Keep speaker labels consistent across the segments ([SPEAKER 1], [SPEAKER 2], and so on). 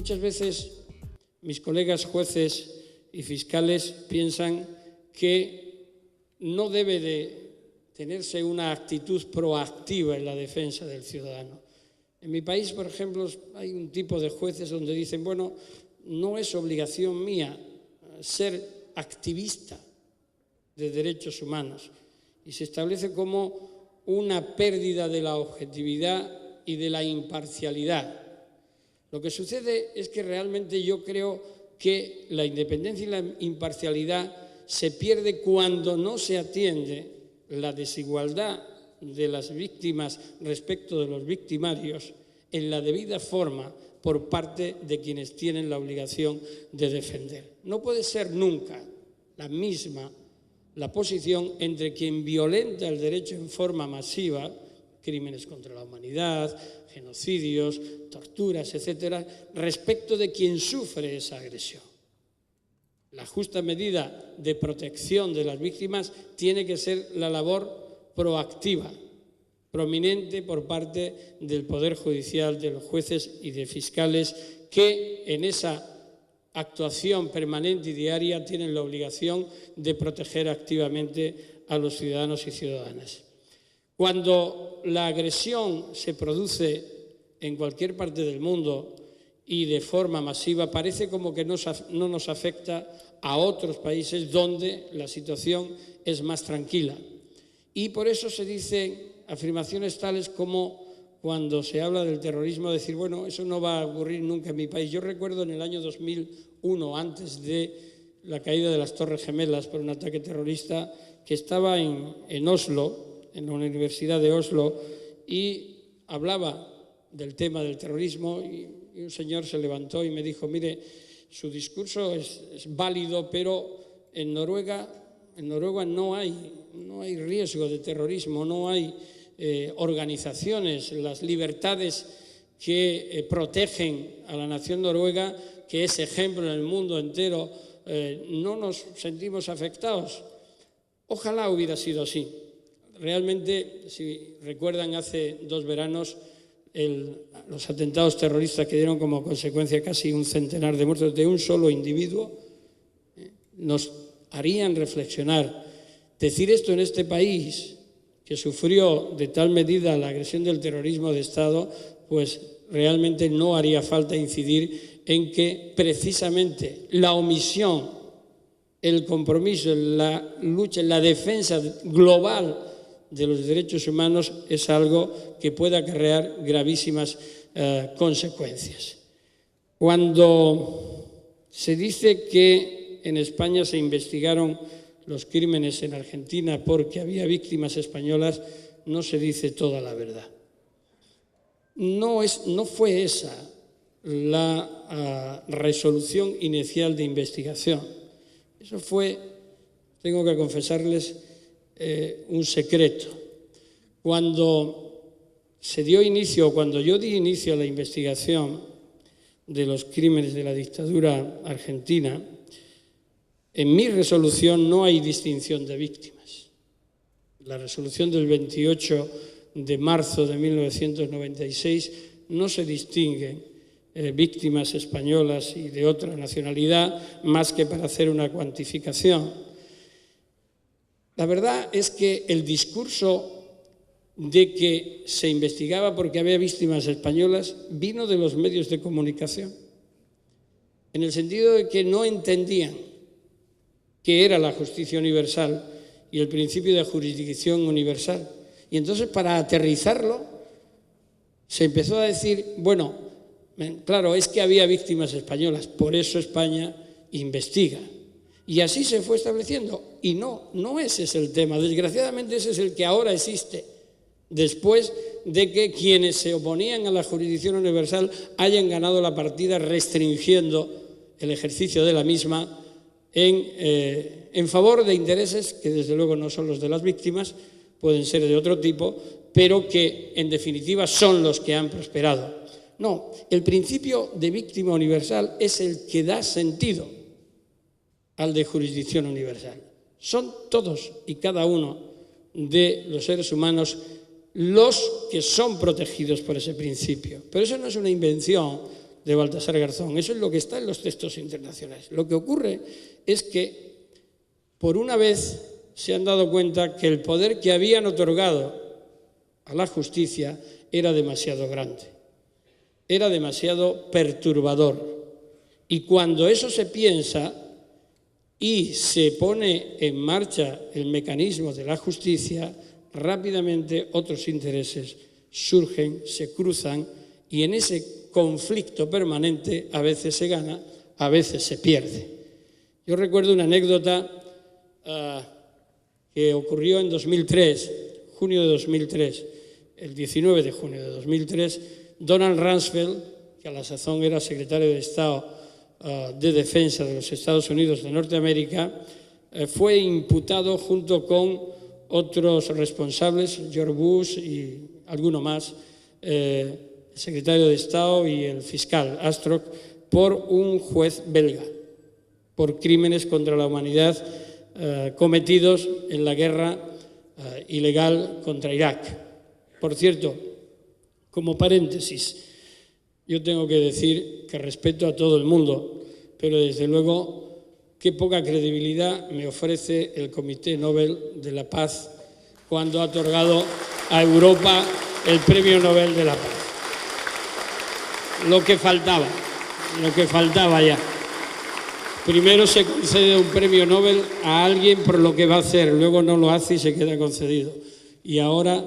[SPEAKER 1] muchas veces mis colegas jueces y fiscales piensan que no debe de tenerse una actitud proactiva en la defensa del ciudadano. En mi país, por ejemplo, hay un tipo de jueces donde dicen, bueno, no es obligación mía ser activista de derechos humanos, y se establece como una pérdida de la objetividad y de la imparcialidad. Lo que sucede es que realmente yo creo que la independencia y la imparcialidad se pierde cuando no se atiende la desigualdad de las víctimas respecto de los victimarios en la debida forma por parte de quienes tienen la obligación de defender. No puede ser nunca la misma la posición entre quien violenta el derecho en forma masiva, crímenes contra la humanidad, genocidios, torturas, etcétera, respecto de quien sufre esa agresión. La justa medida de protección de las víctimas tiene que ser la labor proactiva, prominente por parte del Poder Judicial, de los jueces y de fiscales, que en esa actuación permanente y diaria tienen la obligación de proteger activamente a los ciudadanos y ciudadanas. Cuando la agresión se produce en cualquier parte del mundo y de forma masiva, parece como que no nos afecta a otros países donde la situación es más tranquila. Y por eso se dicen afirmaciones tales como cuando se habla del terrorismo, decir, bueno, eso no va a ocurrir nunca en mi país. Yo recuerdo en el año 2001, antes de la caída de las Torres Gemelas por un ataque terrorista, que estaba en Oslo, en la Universidad de Oslo, y hablaba del tema del terrorismo, y un señor se levantó y me dijo, mire, su discurso es válido, pero en Noruega no hay riesgo de terrorismo, no hay organizaciones, las libertades que protegen a la nación noruega, que es ejemplo en el mundo entero, no nos sentimos afectados. Ojalá hubiera sido así. Realmente, si recuerdan, hace 2 veranos, los atentados terroristas que dieron como consecuencia casi un centenar de muertos de un solo individuo, nos harían reflexionar. Decir esto en este país, que sufrió de tal medida la agresión del terrorismo de Estado, pues realmente no haría falta incidir en que precisamente la omisión, el compromiso, la lucha, la defensa global de los derechos humanos es algo que puede acarrear gravísimas consecuencias. Cuando se dice que en España se investigaron los crímenes en Argentina porque había víctimas españolas, no se dice toda la verdad. No fue esa la resolución inicial de investigación. Eso fue, tengo que confesarles, un secreto. Cuando yo di inicio a la investigación de los crímenes de la dictadura argentina, en mi resolución no hay distinción de víctimas. La resolución del 28 de marzo de 1996 no se distinguen víctimas españolas y de otra nacionalidad más que para hacer una cuantificación. La verdad es que el discurso de que se investigaba porque había víctimas españolas vino de los medios de comunicación, en el sentido de que no entendían qué era la justicia universal y el principio de jurisdicción universal. Y entonces, para aterrizarlo, se empezó a decir, bueno, claro, es que había víctimas españolas, por eso España investiga. Y así se fue estableciendo. Y no ese es el tema. Desgraciadamente ese es el que ahora existe, después de que quienes se oponían a la jurisdicción universal hayan ganado la partida restringiendo el ejercicio de la misma en favor de intereses que desde luego no son los de las víctimas, pueden ser de otro tipo, pero que en definitiva son los que han prosperado. No, el principio de víctima universal es el que da sentido al de jurisdicción universal. Son todos y cada uno de los seres humanos los que son protegidos por ese principio. Pero eso no es una invención de Baltasar Garzón. Eso es lo que está en los textos internacionales. Lo que ocurre es que, por una vez, se han dado cuenta que el poder que habían otorgado a la justicia era demasiado grande, era demasiado perturbador. Y cuando eso se piensa y se pone en marcha el mecanismo de la justicia, rápidamente otros intereses surgen, se cruzan, y en ese conflicto permanente a veces se gana, a veces se pierde. Yo recuerdo una anécdota que ocurrió en 2003, junio de 2003, el 19 de junio de 2003, Donald Rumsfeld, que a la sazón era secretario de Estado de Defensa de los Estados Unidos de Norteamérica, fue imputado junto con otros responsables, George Bush y alguno más, el secretario de Estado y el fiscal Astrock, por un juez belga, por crímenes contra la humanidad cometidos en la guerra ilegal contra Irak. Por cierto, como paréntesis, yo tengo que decir que respeto a todo el mundo, pero desde luego qué poca credibilidad me ofrece el Comité Nobel de la Paz cuando ha otorgado a Europa el Premio Nobel de la Paz. Lo que faltaba ya. Primero se concede un premio Nobel a alguien por lo que va a hacer, luego no lo hace y se queda concedido. Y ahora,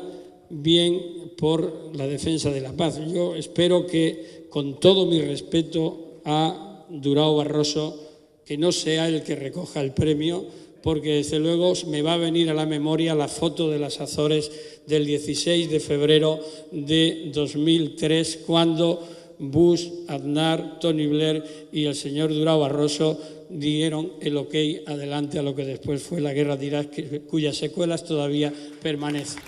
[SPEAKER 1] bien por la defensa de la paz. Yo espero que, con todo mi respeto a Durão Barroso, que no sea el que recoja el premio, porque desde luego me va a venir a la memoria la foto de las Azores del 16 de febrero de 2003, cuando Bush, Aznar, Tony Blair y el señor Durão Barroso dieron el ok adelante a lo que después fue la guerra de Irak, cuyas secuelas todavía permanecen.